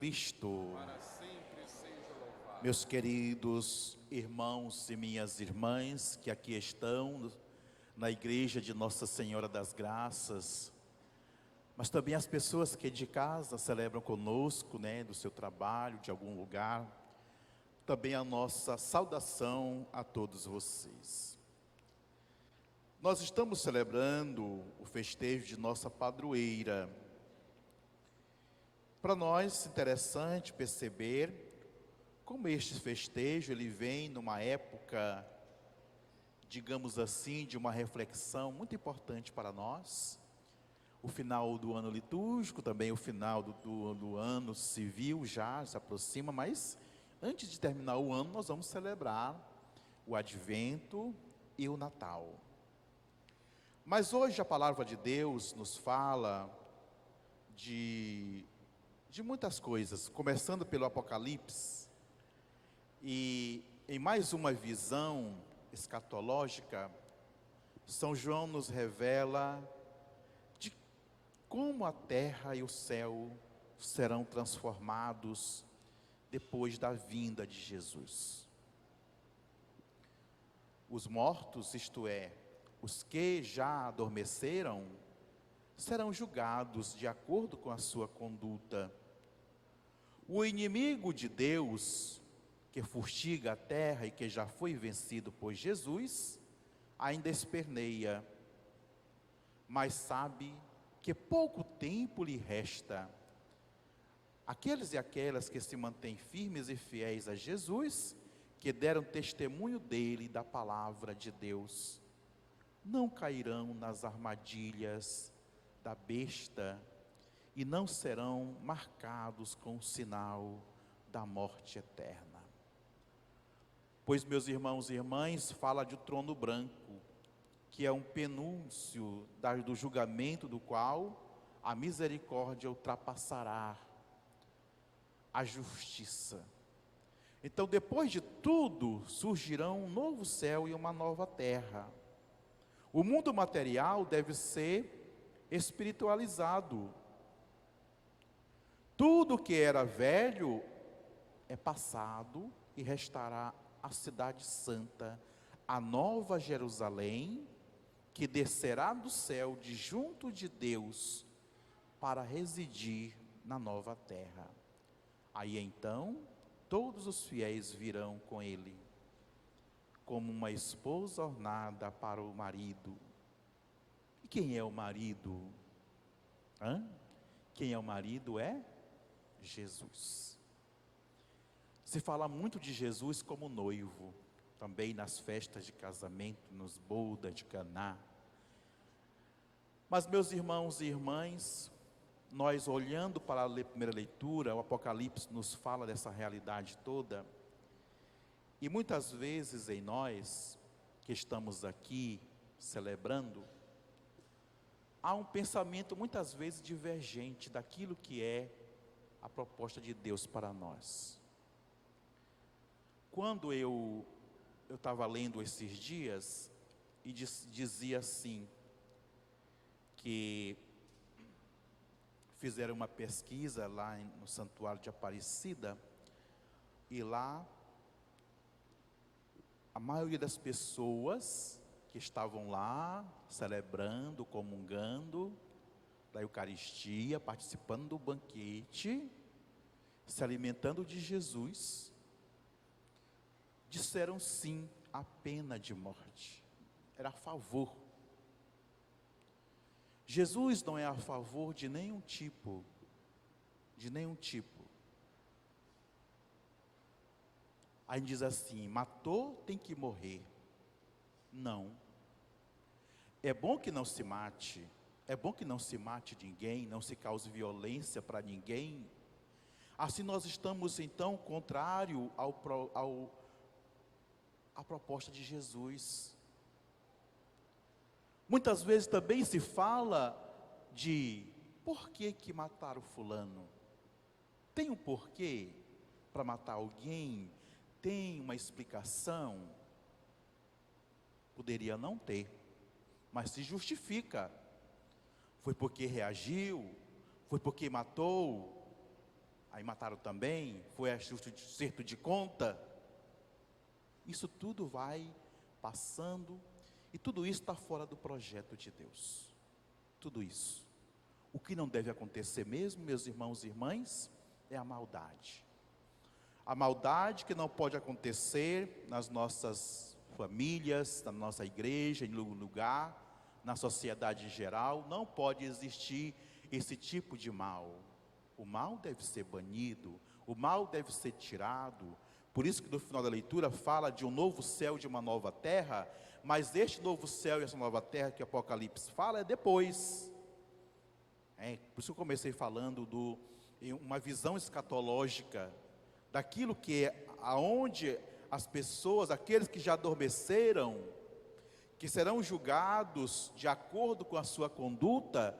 Cristo. Para sempre seja louvado. Meus queridos irmãos e minhas irmãs que aqui estão na igreja de Nossa Senhora das Graças, mas também as pessoas que de casa celebram conosco, do seu trabalho, de algum lugar, também a nossa saudação a todos vocês. Nós estamos celebrando o festejo de nossa padroeira. Para nós, interessante perceber como este festejo ele vem numa época, digamos assim, de uma reflexão muito importante para nós. O final do ano litúrgico, também o final do ano civil já se aproxima, mas antes de terminar o ano, nós vamos celebrar o Advento e o Natal. Mas hoje a palavra de Deus nos fala de muitas coisas, começando pelo Apocalipse, e em mais uma visão escatológica, São João nos revela de como a terra e o céu serão transformados depois da vinda de Jesus. Os mortos, isto é, os que já adormeceram, serão julgados de acordo com a sua conduta. O inimigo de Deus, que fustiga a terra e que já foi vencido por Jesus, ainda esperneia, mas sabe que pouco tempo lhe resta. Aqueles e aquelas que se mantêm firmes e fiéis a Jesus, que deram testemunho dele e da palavra de Deus, não cairão nas armadilhas da besta e não serão marcados com o sinal da morte eterna. Pois, meus irmãos e irmãs, fala de trono branco, que é um penúncio do julgamento do qual a misericórdia ultrapassará a justiça. Então, depois de tudo, surgirão um novo céu e uma nova terra. O mundo material deve ser espiritualizado. Tudo que era velho é passado e restará a cidade santa, a nova Jerusalém, que descerá do céu de junto de Deus para residir na nova terra. Aí então, todos os fiéis virão com ele, como uma esposa ornada para o marido. E quem é o marido? Quem é o marido é Jesus. Se fala muito de Jesus como noivo, também nas festas de casamento, nos bodas de Caná. Mas, meus irmãos e irmãs, nós olhando para a primeira leitura, o Apocalipse nos fala dessa realidade toda, e muitas vezes em nós, que estamos aqui celebrando, há um pensamento muitas vezes divergente daquilo que é a proposta de Deus para nós. Quando eu estava lendo esses dias, e dizia assim, que fizeram uma pesquisa lá no Santuário de Aparecida, e lá, a maioria das pessoas que estavam lá, celebrando, comungando da Eucaristia, participando do banquete, se alimentando de Jesus, disseram sim à pena de morte. Era a favor. Jesus não é a favor de nenhum tipo, Aí diz assim, matou, tem que morrer. Não. É bom que não se mate, é bom que não se mate ninguém, não se cause violência para ninguém. Assim nós estamos então contrário à proposta de Jesus. Muitas vezes também se fala de por que mataram fulano? Tem um porquê para matar alguém? Tem uma explicação? Poderia não ter, mas se justifica. Foi porque reagiu? Foi porque matou? aí mataram também, foi acerto de conta. Isso tudo vai passando, e tudo isso está fora do projeto de Deus. Tudo isso. O que não deve acontecer mesmo, meus irmãos e irmãs, é a maldade. A maldade que não pode acontecer nas nossas famílias, na nossa igreja, em algum lugar, na sociedade em geral, não pode existir esse tipo de mal. O mal deve ser banido, o mal deve ser tirado. Por isso que no final da leitura fala de um novo céu e de uma nova terra, mas este novo céu e essa nova terra que o Apocalipse fala é depois. Por isso que eu comecei falando de uma visão escatológica, daquilo que é aonde as pessoas, aqueles que já adormeceram, que serão julgados de acordo com a sua conduta,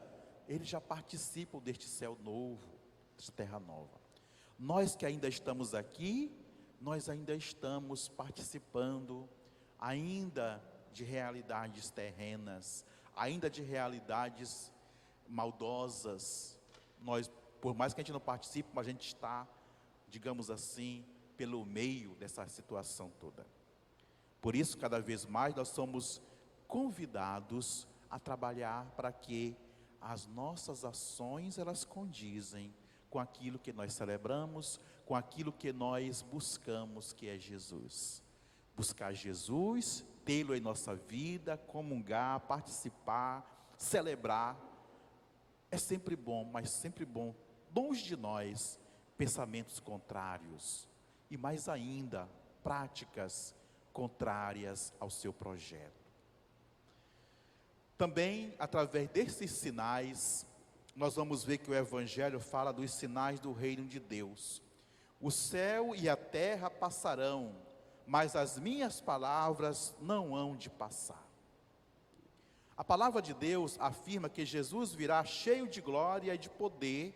eles já participam deste céu novo, desta terra nova. Nós que ainda estamos aqui, nós ainda estamos participando, ainda de realidades terrenas, ainda de realidades maldosas. Nós, por mais que a gente não participe, mas a gente está, digamos assim, pelo meio dessa situação toda. Por isso, cada vez mais nós somos convidados a trabalhar para que as nossas ações, elas condizem com aquilo que nós celebramos, com aquilo que nós buscamos, que é Jesus. Buscar Jesus, tê-lo em nossa vida, comungar, participar, celebrar, é sempre bom, mas sempre bom, longe de nós, pensamentos contrários, e mais ainda, práticas contrárias ao seu projeto. Também, através desses sinais, nós vamos ver que o Evangelho fala dos sinais do reino de Deus. O céu e a terra passarão, mas as minhas palavras não hão de passar. A palavra de Deus afirma que Jesus virá cheio de glória e de poder,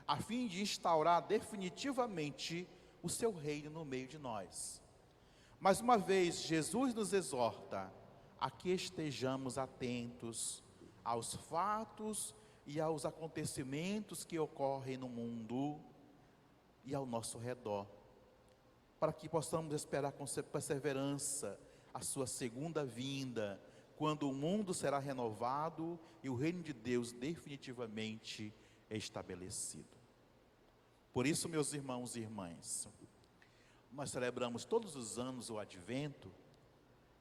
a fim de instaurar definitivamente o seu reino no meio de nós. Mais uma vez, Jesus nos exorta a que estejamos atentos aos fatos e aos acontecimentos que ocorrem no mundo e ao nosso redor, para que possamos esperar com perseverança a sua segunda vinda, quando o mundo será renovado e o reino de Deus definitivamente estabelecido. Por isso, meus irmãos e irmãs, nós celebramos todos os anos o Advento,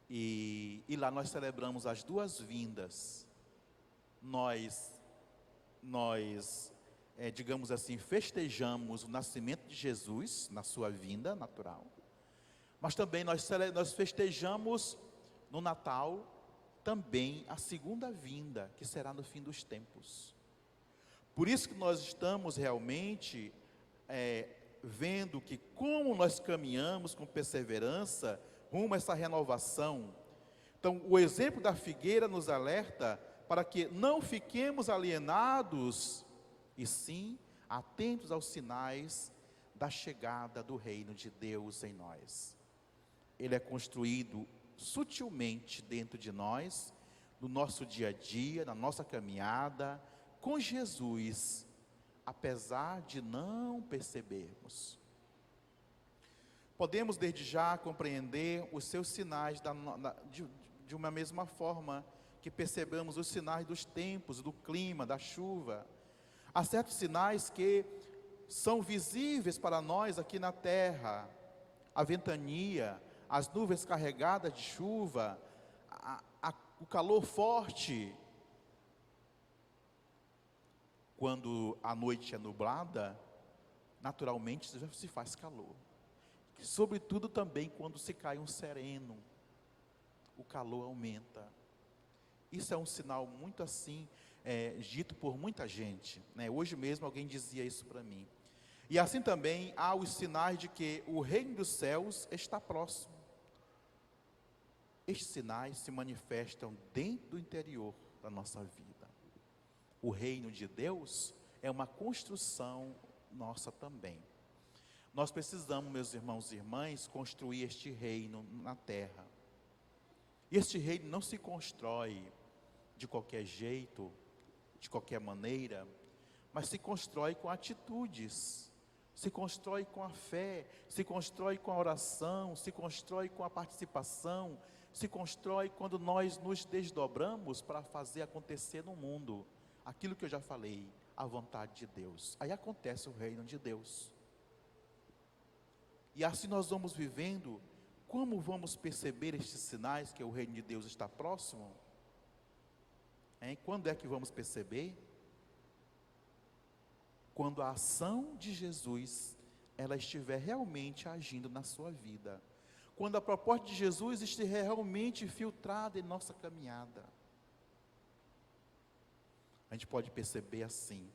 e lá nós celebramos as duas vindas. Nós digamos assim, festejamos o nascimento de Jesus na sua vinda natural, mas também nós festejamos no Natal também a segunda vinda, que será no fim dos tempos. Por isso que nós estamos realmente vendo que como nós caminhamos com perseverança rumo a essa renovação. Então, o exemplo da figueira nos alerta para que não fiquemos alienados, e sim atentos aos sinais da chegada do reino de Deus em nós. Ele é construído sutilmente dentro de nós, no nosso dia a dia, na nossa caminhada com Jesus, apesar de não percebermos. Podemos desde já compreender os seus sinais de uma mesma forma que percebemos os sinais dos tempos, do clima, da chuva. Há certos sinais que são visíveis para nós aqui na terra: a ventania, as nuvens carregadas de chuva, o calor forte. Quando a noite é nublada, naturalmente se faz calor. Sobretudo também quando se cai um sereno, o calor aumenta. Isso é um sinal muito assim, dito por muita gente, né? Hoje mesmo alguém dizia isso para mim. E assim também há os sinais de que o reino dos céus está próximo. Estes sinais se manifestam dentro do interior da nossa vida. O reino de Deus é uma construção nossa também. Nós precisamos, meus irmãos e irmãs, construir este reino na terra. E este reino não se constrói de qualquer jeito, de qualquer maneira, mas se constrói com atitudes, se constrói com a fé, se constrói com a oração, se constrói com a participação, se constrói quando nós nos desdobramos para fazer acontecer no mundo aquilo que eu já falei, a vontade de Deus. Aí acontece o reino de Deus. E assim nós vamos vivendo. Como vamos perceber estes sinais que o reino de Deus está próximo? Quando é que vamos perceber? Quando a ação de Jesus, ela estiver realmente agindo na sua vida. Quando a proposta de Jesus estiver realmente filtrada em nossa caminhada. A gente pode perceber assim,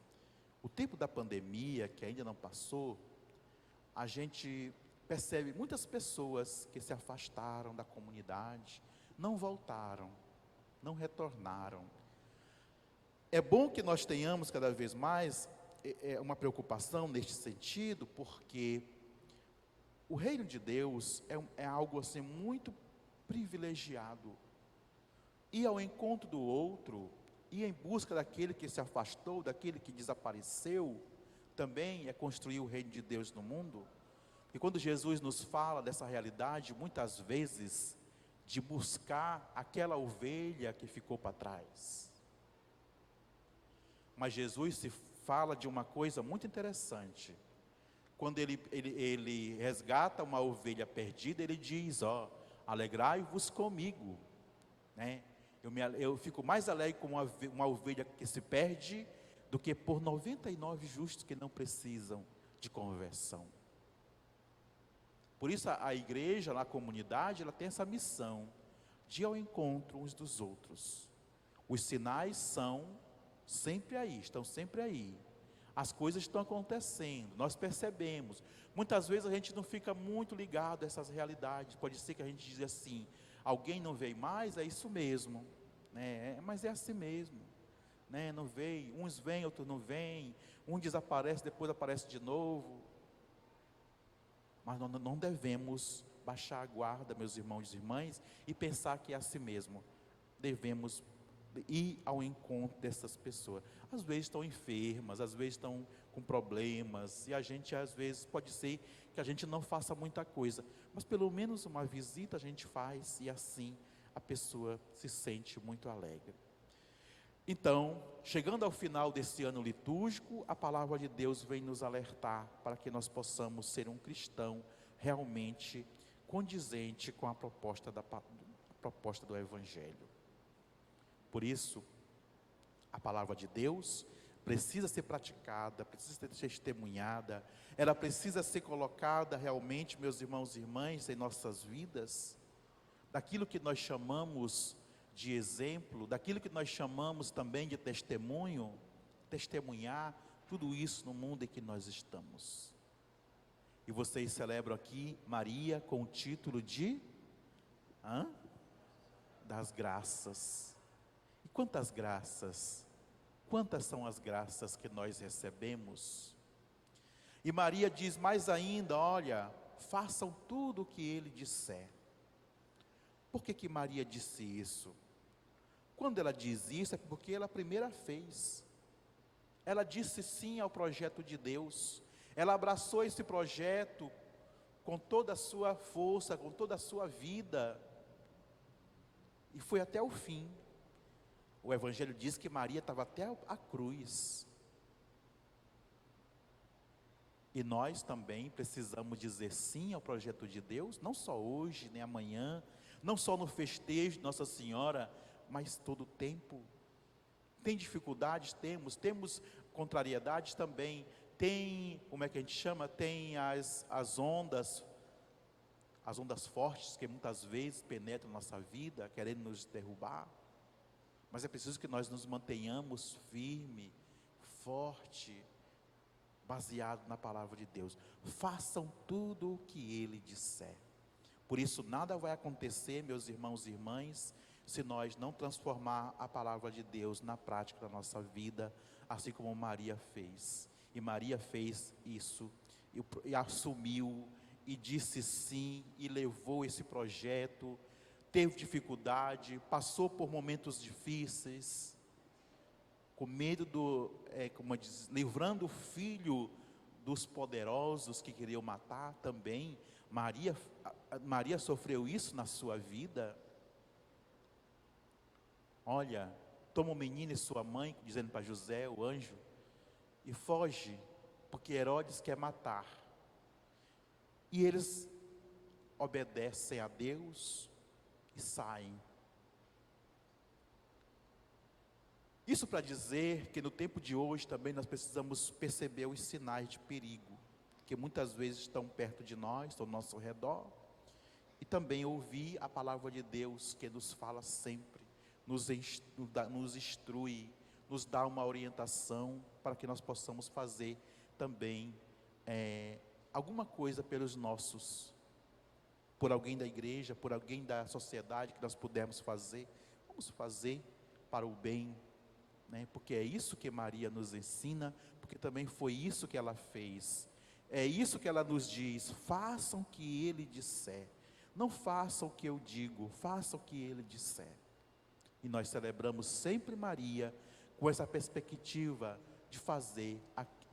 o tempo da pandemia, que ainda não passou, a gente percebe muitas pessoas que se afastaram da comunidade, não voltaram, não retornaram. É bom que nós tenhamos cada vez mais uma preocupação neste sentido, porque o reino de Deus é algo assim muito privilegiado. Ir ao encontro do outro, ir em busca daquele que se afastou, daquele que desapareceu, também é construir o reino de Deus no mundo. E quando Jesus nos fala dessa realidade, muitas vezes, de buscar aquela ovelha que ficou para trás. Mas Jesus se fala de uma coisa muito interessante. Quando ele resgata uma ovelha perdida, ele diz, alegrai-vos comigo. Eu fico mais alegre com uma ovelha que se perde, do que por 99 justos que não precisam de conversão. Por isso a igreja, a comunidade, ela tem essa missão de ir ao encontro uns dos outros. Os sinais são sempre aí, estão sempre aí. As coisas estão acontecendo, nós percebemos. Muitas vezes a gente não fica muito ligado a essas realidades. Pode ser que a gente diga assim, alguém não veio mais, é isso mesmo, mas é assim mesmo, não veio, uns vêm, outros não vêm, um desaparece, depois aparece de novo. Mas nós não devemos baixar a guarda, meus irmãos e irmãs, e pensar que é assim mesmo. Devemos ir ao encontro dessas pessoas. Às vezes estão enfermas, às vezes estão com problemas, e a gente às vezes pode ser que a gente não faça muita coisa, mas pelo menos uma visita a gente faz, e assim a pessoa se sente muito alegre. Então, chegando ao final desse ano litúrgico, a palavra de Deus vem nos alertar para que nós possamos ser um cristão realmente condizente com a proposta do Evangelho. Por isso, a palavra de Deus precisa ser praticada, precisa ser testemunhada, ela precisa ser colocada realmente, meus irmãos e irmãs, em nossas vidas, daquilo que nós chamamos de exemplo, daquilo que nós chamamos também de testemunho, testemunhar tudo isso no mundo em que nós estamos. E vocês celebram aqui Maria com o título de das graças. E quantas graças? Quantas são as graças que nós recebemos? E Maria diz mais ainda, olha, façam tudo o que ele disser. Por que Maria disse isso? Quando ela diz isso, é porque ela primeiro fez. Ela disse sim ao projeto de Deus. Ela abraçou esse projeto com toda a sua força, com toda a sua vida. E foi até o fim. O Evangelho diz que Maria estava até a cruz. E nós também precisamos dizer sim ao projeto de Deus, não só hoje, nem amanhã, não só no festejo de Nossa Senhora, mas todo o tempo. Tem dificuldades? Temos contrariedades também, tem, como é que a gente chama? Tem as ondas fortes que muitas vezes penetram na nossa vida, querendo nos derrubar. Mas é preciso que nós nos mantenhamos firme, forte, baseado na palavra de Deus. Façam tudo o que Ele disser. Por isso nada vai acontecer, meus irmãos e irmãs, se nós não transformar a palavra de Deus na prática da nossa vida, assim como Maria fez. E Maria fez isso, e assumiu, e disse sim, e levou esse projeto, teve dificuldade, passou por momentos difíceis, com medo como diz, livrando o filho dos poderosos que queriam matar também. Maria sofreu isso na sua vida. Olha, toma o menino e sua mãe, dizendo para José, o anjo, e foge, porque Herodes quer matar. E eles obedecem a Deus e saem. Isso para dizer que no tempo de hoje também nós precisamos perceber os sinais de perigo, que muitas vezes estão perto de nós, estão ao nosso redor, e também ouvir a palavra de Deus que nos fala sempre, nos instrui, nos dá uma orientação para que nós possamos fazer também alguma coisa pelos nossos, por alguém da igreja, por alguém da sociedade que nós pudermos fazer, vamos fazer para o bem, né? Porque é isso que Maria nos ensina, porque também foi isso que ela fez. É isso que ela nos diz: façam o que ele disser, não façam o que eu digo, façam o que ele disser. E nós celebramos sempre Maria com essa perspectiva de fazer,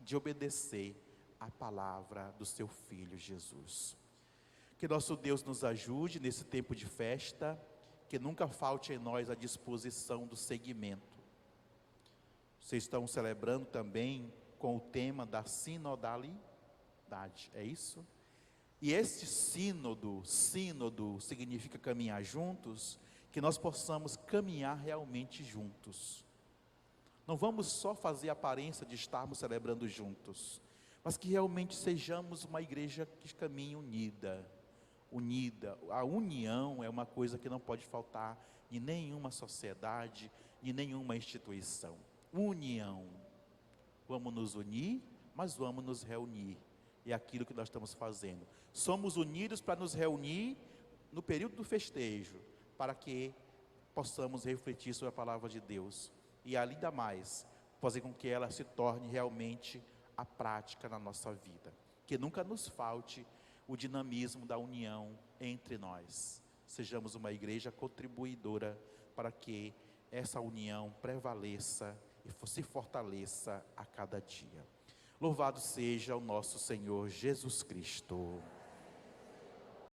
de obedecer a palavra do seu Filho Jesus. Que nosso Deus nos ajude nesse tempo de festa, que nunca falte em nós a disposição do seguimento. Vocês estão celebrando também com o tema da sinodalidade, é isso? E esse sínodo significa caminhar juntos, que nós possamos caminhar realmente juntos. Não vamos só fazer a aparência de estarmos celebrando juntos, mas que realmente sejamos uma igreja que caminhe unida. A união é uma coisa que não pode faltar em nenhuma sociedade, em nenhuma instituição. União. Vamos nos unir, mas vamos nos reunir. É aquilo que nós estamos fazendo. Somos unidos para nos reunir no período do festejo, para que possamos refletir sobre a palavra de Deus. E ainda mais, fazer com que ela se torne realmente a prática na nossa vida. Que nunca nos falte o dinamismo da união entre nós. Sejamos uma igreja contribuidora para que essa união prevaleça e se fortaleça a cada dia. Louvado seja o nosso Senhor Jesus Cristo.